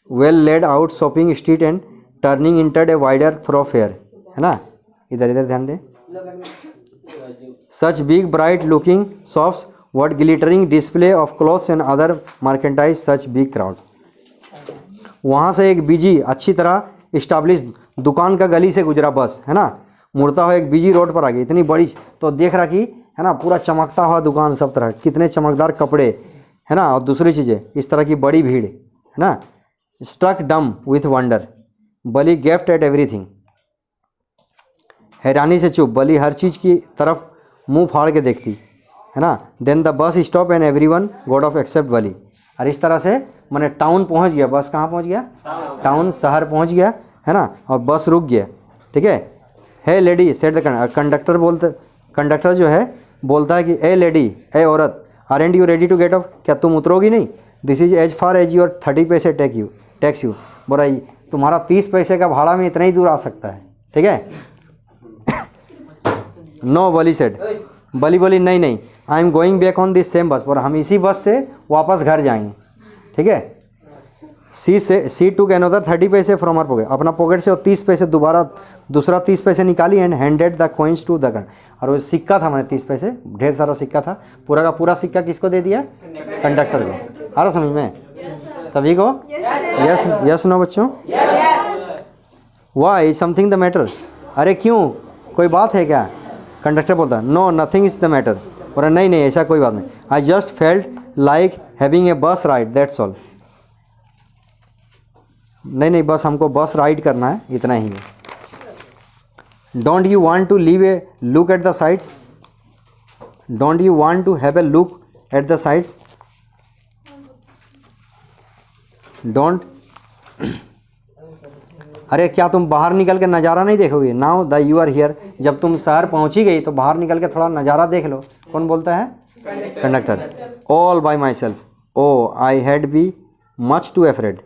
well laid out shopping street and turning entered a wider thoroughfare, है ना, इधर इधर ध्यान दें। Such big bright looking shops what glittering display of clothes and other merchandise such big crowd. वहाँ से एक busy अच्छी तरह इस्टाब्लिश दुकान का गली से गुजरा बस, है ना, मुड़ता हुआ एक बिजी रोड पर आ गई, इतनी बड़ी, तो देख रहा कि, है ना, पूरा चमकता हुआ दुकान सब तरह, कितने चमकदार कपड़े, है ना, और दूसरी चीज़ें, इस तरह की बड़ी भीड़, है ना। Struck dumb with wonder Valli gaped at everything, हैरानी से चुप, बली हर चीज़ की तरफ मुंह फाड़ के देखती, है ना। Then the bus stop and everyone got off except Valli. और इस तरह से मैंने टाउन पहुंच गया, बस कहाँ पहुंच गया, टाउन, शहर पहुंच गया, है ना, और बस रुक गया, ठीक है। Hey lady said the conductor जो है बोलता है कि ए लेडी, ए औरत, aren't you ready to get off, क्या तुम उतरोगी नहीं, this is as far as your 30 पैसे टैक्स यू, बोला तुम्हारा 30 पैसे का भाड़ा में इतना ही दूर आ सकता है, ठीक है। नो बली सेड, बली बोली नहीं नहीं, I am going back on this same बस, पर हम इसी बस से वापस घर जाएंगे, ठीक है। सी टू अनदर 30 पैसे फ्रॉम हर पॉकेट, अपना पॉकेट से और 30 पैसे दूसरा 30 पैसे निकाली and handed the coins to the conductor. और वो सिक्का था, मैंने 30 पैसे, ढेर सारा सिक्का था, पूरा का पूरा सिक्का किसको दे दिया, कंडक्टर को। आ रहा समझ में सभी को? यस यस नो बच्चों? वाई समथिंग द मैटर, अरे क्यों, कोई बात है क्या? कंडक्टर बोलता no nothing is the matter, और नहीं नहीं ऐसा कोई बात नहीं, I just felt like having a bus ride that's all, नहीं नहीं बस हमको बस राइड करना है, इतना ही है। Don't you want to leave a look at the sides, don't you want to have a look at the sides, don't, अरे क्या तुम बाहर निकल के नज़ारा नहीं देखोगे, now the you are here, जब तुम शहर पहुंची गई तो बाहर निकल के थोड़ा नज़ारा देख लो। कौन बोलता है? Conductor. All by myself, oh I had be much too afraid,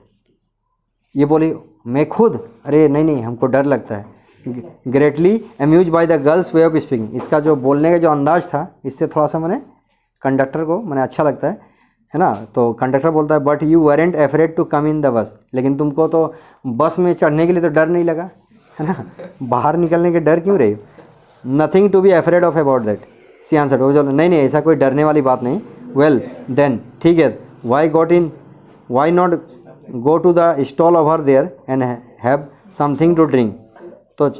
ये बोली मैं खुद, अरे नहीं नहीं हमको डर लगता है। Greatly amuse by the girl's way of speaking, इसका जो बोलने का जो अंदाज था, इससे थोड़ा सा मैंने कंडक्टर को मैंने अच्छा लगता है ना। तो कंडक्टर बोलता है but you weren't afraid to come in the bus, लेकिन तुमको तो बस में चढ़ने के लिए तो डर नहीं लगा, है ना, बाहर निकलने के डर क्यों रही? Nothing to be afraid of about that, she answer, वो जो नहीं नहीं ऐसा कोई डरने वाली बात नहीं। वेल देन ठीक है, why not go to the stall over there and have something to drink, तो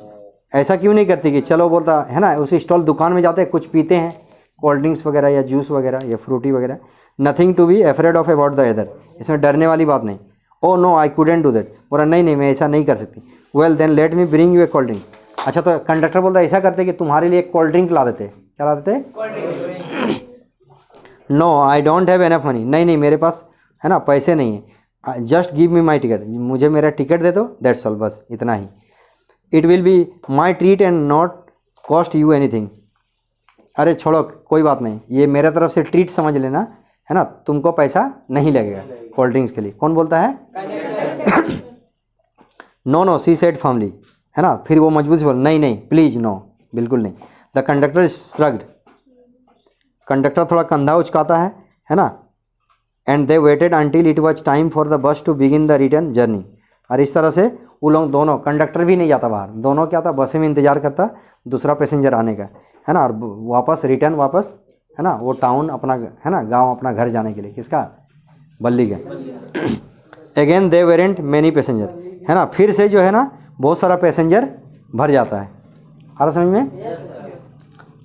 ऐसा क्यों नहीं करती कि चलो, बोलता है ना, उस स्टॉल दुकान में जाते हैं, कुछ पीते हैं, कोल्ड ड्रिंक्स वगैरह या जूस वगैरह या फ्रूटी वगैरह। Nothing to be afraid of about the other, इसमें डरने वाली बात नहीं। Oh no I couldn't do that, बोला नहीं नहीं मैं ऐसा नहीं कर सकती। Well then let me bring you a cold drink, अच्छा तो कंडक्टर बोलता ऐसा करते कि तुम्हारे लिए एक कोल्ड ड्रिंक ला देते, क्या ला देते? No I don't have enough money, नहीं नहीं मेरे पास, है ना, पैसे नहीं है, just give me my ticket, मुझे मेरा टिकट दे दो, दैट्स ऑल, बस इतना ही। It will be my treat and not cost you anything, अरे छोड़ो कोई बात नहीं, ये मेरे तरफ से ट्रीट समझ लेना, है ना, तुमको पैसा नहीं लगेगा कोल्ड ड्रिंक्स के लिए। कौन बोलता है? No no she said firmly, है ना, फिर वो मजबूत से बोल नहीं नहीं प्लीज नो, बिल्कुल नहीं। द कंडक्टर श्रग्ड, कंडक्टर थोड़ा कंधा उचकाता है ना। And they waited until it was time for the bus to begin the return journey, और इस तरह से वो लोग दोनों, कंडक्टर भी नहीं जाता बाहर, दोनों क्या था, बसें में इंतजार करता दूसरा पैसेंजर आने का, है ना, और वापस रिटर्न वापस, है ना, वो टाउन अपना, है ना, गांव अपना घर जाने के लिए, किसका? बल्ली का। अगेन दे वेरेंट मैनी पैसेंजर, है ना, फिर से जो है ना बहुत सारा पैसेंजर भर जाता है। आ रहा समझ में?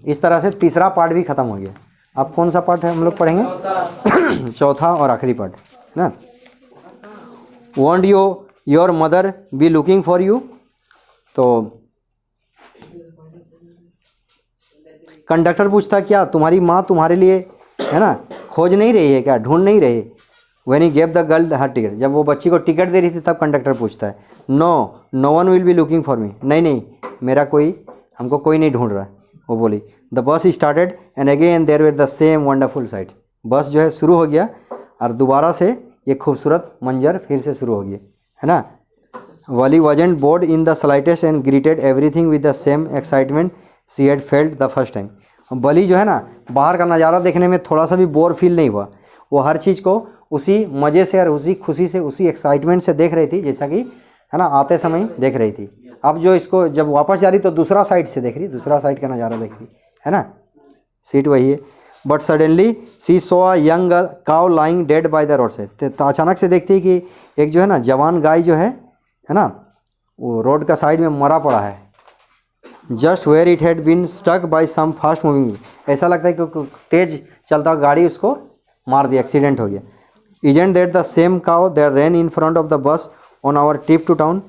इस तरह से तीसरा पार्ट भी ख़त्म हो गया। अब कौन सा पार्ट है हम लोग पढ़ेंगे? चौथा और आखिरी पार्ट, है ना। Want your mother B looking for you, तो कंडक्टर पूछता क्या तुम्हारी माँ तुम्हारे लिए, है ना, खोज नहीं रही है क्या, ढूंढ नहीं रही? When he gave the girl her ticket, जब वो बच्ची को टिकट दे रही थी तब कंडक्टर पूछता है no one will be looking for me, नहीं नहीं मेरा कोई, हमको कोई नहीं ढूंढ रहा है। वो बोली the bus started and again there were the same wonderful sight, बस जो है शुरू हो गया और दोबारा से ये खूबसूरत मंजर फिर से शुरू हो गया, है ना। Valli wasn't bored in the slightest and greeted everything with the same excitement she had felt the first time. Valli जो है ना, बाहर का नज़ारा देखने में थोड़ा सा भी बोर फील नहीं हुआ। वो हर चीज़ को उसी मज़े से और उसी खुशी से, उसी एक्साइटमेंट से देख रही थी, जैसा कि है ना आते समय देख रही थी। अब जो इसको जब वापस जा रही तो दूसरा साइड से देख रही, दूसरा साइड का नज़ारा देख रही, है ना। सीट वही है। But suddenly she saw a young cow lying dead by the road side. तो अचानक से देखती है कि एक जो है ना जवान गाय जो है ना, वो रोड का साइड में मरा पड़ा है। Just where it had been stuck by some fast moving. ऐसा लगता है कि तेज चलता गाड़ी उसको मार दिया, एक्सीडेंट हो गया। Isn't that the same cow that ran in front of the bus on our trip to town.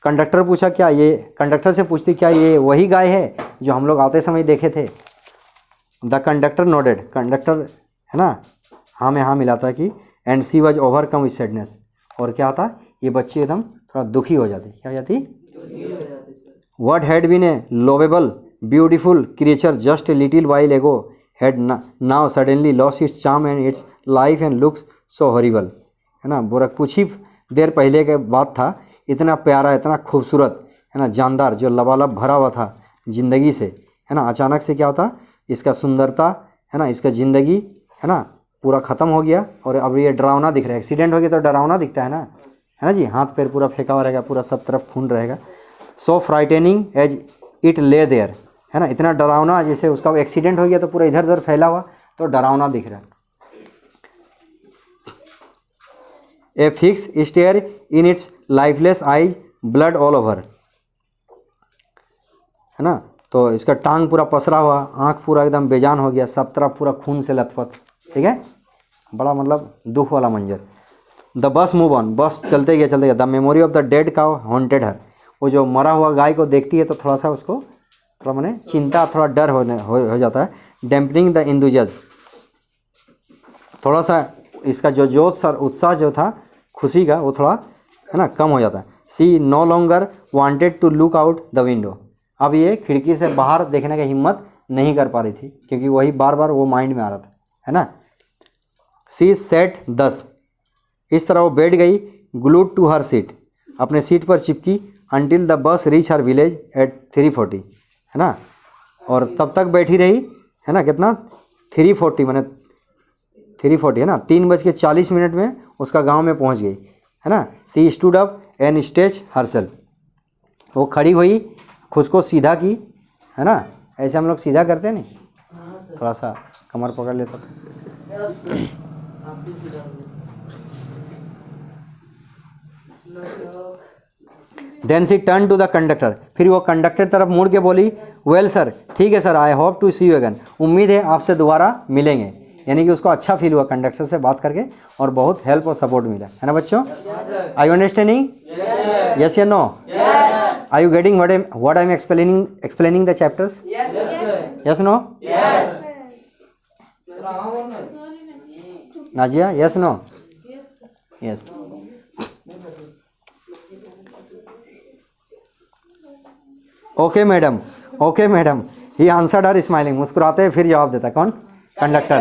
Conductor पूछा, क्या ये, कंडक्टर से पूछती, क्या ये वही गाय है जो हम लोग आते समय देखे थे। The conductor nodded. कंडक्टर है ना हाँ में हाँ मिलाता कि and she was overcome with sadness. और क्या था, ये बच्ची एकदम थोड़ा दुखी हो जाती। क्या हो जाती? What had been a lovable beautiful creature just a little while ago had now suddenly lost its charm and its life and looks so horrible. है ना, बोरा कुछ ही देर पहले के बात था, इतना प्यारा, इतना खूबसूरत, है ना, जानदार, जो लबालब भरा हुआ था ज़िंदगी से, है ना, अचानक से क्या होता, इसका सुंदरता, है ना, इसका ज़िंदगी, है ना, पूरा ख़त्म हो गया। और अब ये डरावना दिख रहा है। एक्सीडेंट हो गया तो डरावना दिखता है ना जी, हाथ पैर पूरा फेंका हुआ रहेगा, पूरा सब तरफ खून रहेगा। सो फ्राइटेनिंग एज इट ले देयर। है ना, इतना डरावना, जैसे उसका एक्सीडेंट हो गया तो पूरा इधर उधर फैला हुआ, तो डरावना दिख रहा है। A fix stare in its lifeless eyes blood all over. है ना, तो इसका टांग पूरा पसरा हुआ, आँख पूरा एकदम बेजान हो गया, सब तरफ पूरा खून से लथपथ। ठीक है, बड़ा मतलब दुख वाला मंजर। The bus move on. Bus चलते गया। The memory of the dead cow haunted her. वो जो मरा हुआ गाय को देखती है तो थोड़ा सा उसको थोड़ा माने चिंता, थोड़ा डर हो जाता है। Dampening the enthusiasm. थोड़ा सा इसका जो जोश और उत्साह जो था खुशी का, वो थोड़ा है ना कम हो जाता है। She no longer wanted to look out the window. अब ये खिड़की से बाहर देखने की हिम्मत नहीं कर पा रही थी, क्योंकि वही बार बार वो माइंड में आ रहा था, है ना। She sat 10। इस तरह वो बैठ गई, ग्लूड टू हर सीट, अपने सीट पर चिपकी, until the bus reach her village at 3:40। है ना, और तब तक बैठी रही, है ना, कितना 3:40 मैंने 3:40 है ना, 3:40 में उसका गांव में पहुंच गई। है ना। सी stood up and stretch herself. वो खड़ी हुई, खुद को सीधा की, है ना, ऐसे हम लोग सीधा करते हैं नहीं, थोड़ा सा कमर पकड़ लेता था। Then she turn to the conductor. फिर वो कंडक्टर तरफ मुड़ के बोली, वेल सर, ठीक है sir, I hope to see you again. उम्मीद है आपसे दोबारा मिलेंगे। यानी कि उसको अच्छा फील हुआ कंडक्टर से बात करके, और बहुत हेल्प और सपोर्ट मिला, है ना बच्चों। आई यू अंडरस्टैंडिंग? यस या no? Are you getting what I'm explaining the chapters? Yes, no? Najia, yes, no? Yes. Okay, madam. He answered her smiling. मुस्कुराते फिर जवाब देता कौन? Conductor.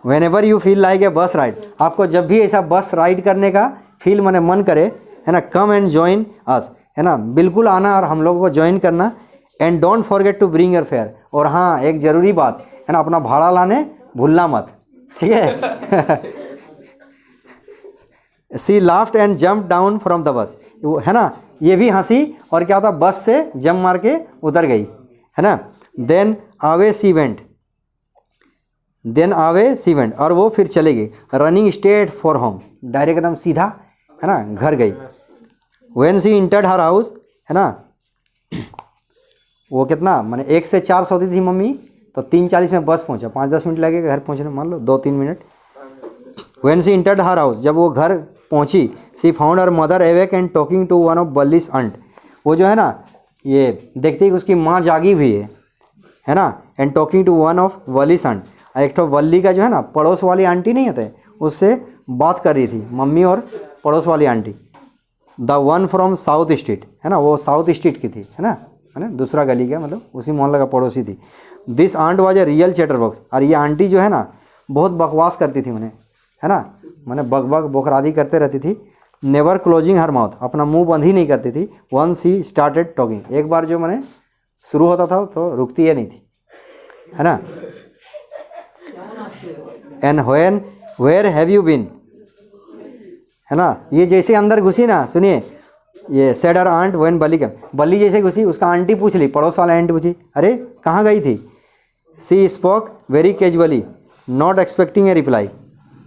Whenever you feel like a bus ride, आपको जब भी ऐसा बस राइड करने का फील मन करे, है ना, come and join us, है ना, बिल्कुल आना और हम लोगों को ज्वाइन करना। And don't forget to bring your fare. और हाँ, एक ज़रूरी बात, है ना, अपना भाड़ा लाने भूलना मत, ठीक है। She laughed and jump down from the bus. है ना, ये भी हंसी और क्या होता, बस से जंप मार के उतर गई, है ना। देन आवे सी वेंट, और वो फिर चले गई, running straight for home, direct एकदम सीधा, है ना, घर गई। When she entered her house, है ना, वो कितना 1 से 4 सोती थी मम्मी, तो 3:40 में बस पहुंचा, 5-10 मिनट लगेगा घर पहुंचने, मान लो 2-3 minute. When she entered her house, जब वो घर पहुंची, she found her mother awake and talking to one of Wally's aunt। वो जो है ना, ये देखती है कि उसकी माँ जागी हुई है ना, and talking to one of Wally's aunt। एक तो वल्ली का जो है ना पड़ोस वाली आंटी नहीं होते, उससे बात कर रही थी मम्मी और पड़ोस वाली aunty. The one from south street, है ना, वो साउथ स्ट्रीट की थी, है ना, दूसरा गली का, मतलब उसी मोहल्ला का पड़ोसी थी। This aunt was a real chatterbox. और ये आंटी जो है ना बहुत बकवास करती थी, है ना, बोखरादी करते रहती थी। नेवर क्लोजिंग हर माउथ, अपना मुंह बंद ही नहीं करती थी। वन सी स्टार्टेड टॉकिंग, एक बार जो शुरू होता था तो रुकती है नहीं थी, है ना। And where have you been, है ना। ये जैसे अंदर घुसी ना, सुनिए, ये said her aunt when Bali came, Bali जैसे घुसी उसका आंटी पूछ ली, पड़ोस वाला आंटी पूछी, अरे कहाँ गई थी। She spoke very casually not expecting a reply,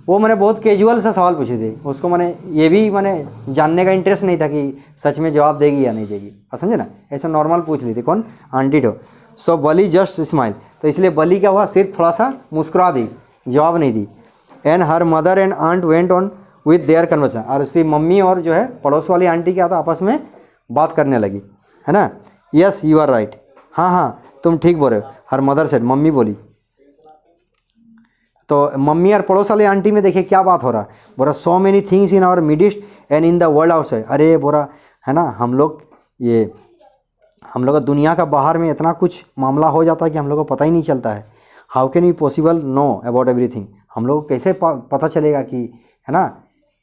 वो मैंने बहुत कैजुअल सा सवाल पूछे थे, उसको मैंने ये भी मैंने जानने का इंटरेस्ट नहीं था कि सच में जवाब देगी या नहीं देगी, और समझे ना, ऐसा नॉर्मल पूछ ली थी। कौन, आंटी तो। सो बली जस्ट स्माइल, तो इसलिए बली क्या हुआ, सिर्फ थोड़ा सा मुस्कुरा दी, जवाब नहीं दी। And her mother and aunt went on with their conversation, और उसकी मम्मी और जो है पड़ोस वाली आंटी क्या था, आपस में बात करने लगी, है ना। यस यू आर राइट, हाँ हाँ तुम ठीक बोल रहे हो। हर मदर सेड, मम्मी बोली। तो मम्मी और पड़ोस वाली आंटी में देखिए क्या बात हो रहा, बोला so many things in our midst and in the world outside, अरे बोला, है ना, हम लोग का दुनिया का बाहर में इतना कुछ मामला हो जाता है कि हम लोग को पता ही नहीं चलता है। How can you possible know about everything, हम लोग को कैसे पता चलेगा कि, है ना,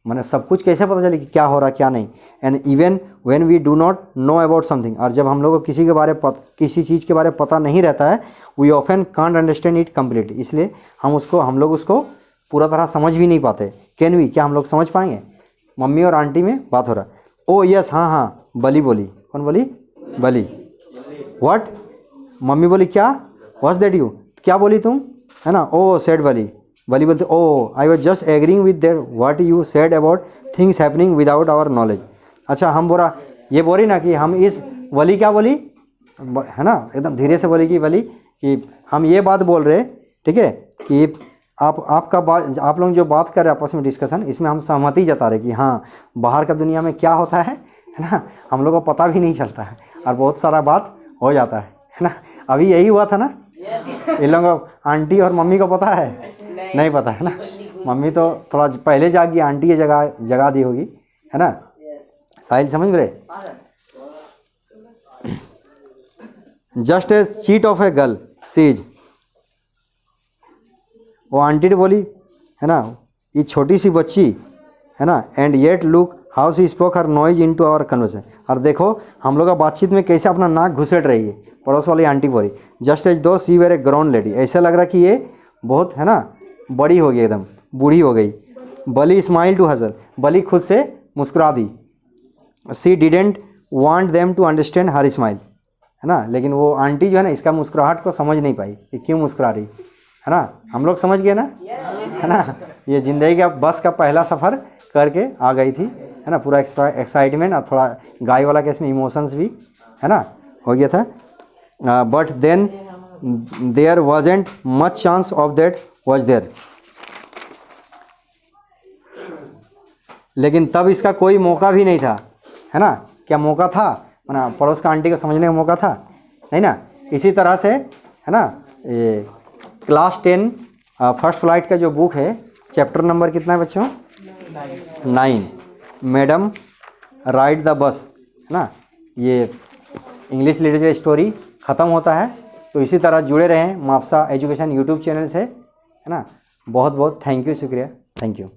मैंने सब कुछ कैसे पता चले कि क्या हो रहा क्या नहीं। And even when we do not know about something, और जब हम लोग को किसी चीज़ के बारे में पता नहीं रहता है, we often can't understand it completely, इसलिए हम लोग उसको पूरा तरह समझ भी नहीं पाते। कैन वी, क्या हम लोग समझ पाएंगे। मम्मी और आंटी में बात हो रहा, ओ यस हाँ हाँ, बली बोली। कौन बोली, बली। व्हाट, मम्मी बोली क्या, व्हाट्स दैट यू, क्या बोली तुम, है ना। ओ सेड बली, बली बोलते, oh I was just agreeing with that what you said about things happening without our knowledge. अच्छा, हम बोला, ये बोली ना कि हम इस, बली क्या बोली, है ना, एकदम धीरे से बोली कि बली कि हम ये बात बोल रहे, ठीक है, कि आप लोग जो बात कर रहे हैं आपस में डिस्कशन, इसमें हम सहमति जता रहे कि हाँ बाहर का दुनिया में क्या होता है ना, हम लोग को पता भी नहीं चलता है और बहुत सारा बात हो जाता है ना। अभी यही हुआ था ना, इन लोगों को, आंटी और मम्मी को पता है, नहीं पता है ना। मम्मी तो थोड़ा पहले जागी, आंटी ये जगा दी होगी, है ना। साहिल समझ रहे। Just a chit of a girl she's, वो आंटी ने बोली, है ना, ये छोटी सी बच्ची, है ना, and yet look how she spoke her noise into our conversation, और देखो हम लोग का बातचीत में कैसे अपना नाक घुसेड़ रही है। पड़ोस वाली आंटी बोली, जस्ट एज दो सी वेर ए ग्राउंड लेडी, ऐसा लग रहा कि ये बहुत, है ना, बड़ी हो गई, एकदम बूढ़ी हो गई। Valli smile to herself, Valli खुद से मुस्कुरा दी। She didn't want them to understand her smile, है ना, लेकिन वो आंटी जो है ना इसका मुस्कुराहट को समझ नहीं पाई कि क्यों मुस्कुरा रही, है ना। हम लोग समझ गए ना, है ना। ये ज़िंदगी का बस का पहला सफ़र करके आ गई थी, है ना, पूरा एक्साइटमेंट और थोड़ा गाय वाला केस में इमोशंस भी, है ना, हो गया था। But then there wasn't much chance of that was there, लेकिन तब इसका कोई मौका भी नहीं था, है ना। क्या मौका था, ना पड़ोस का आंटी को समझने का मौका था, नहीं ना। इसी तरह से, है ना, ये क्लास 10 फर्स्ट फ्लाइट का जो बुक है, चैप्टर नंबर कितना है बच्चों, 9, मैडम राइड द बस, है ना। ये इंग्लिश लिटरेचर स्टोरी ख़त्म होता है। तो इसी तरह जुड़े रहें मापसा एजुकेशन यूट्यूब चैनल से, है ना। बहुत बहुत थैंक यू, शुक्रिया, थैंक यू।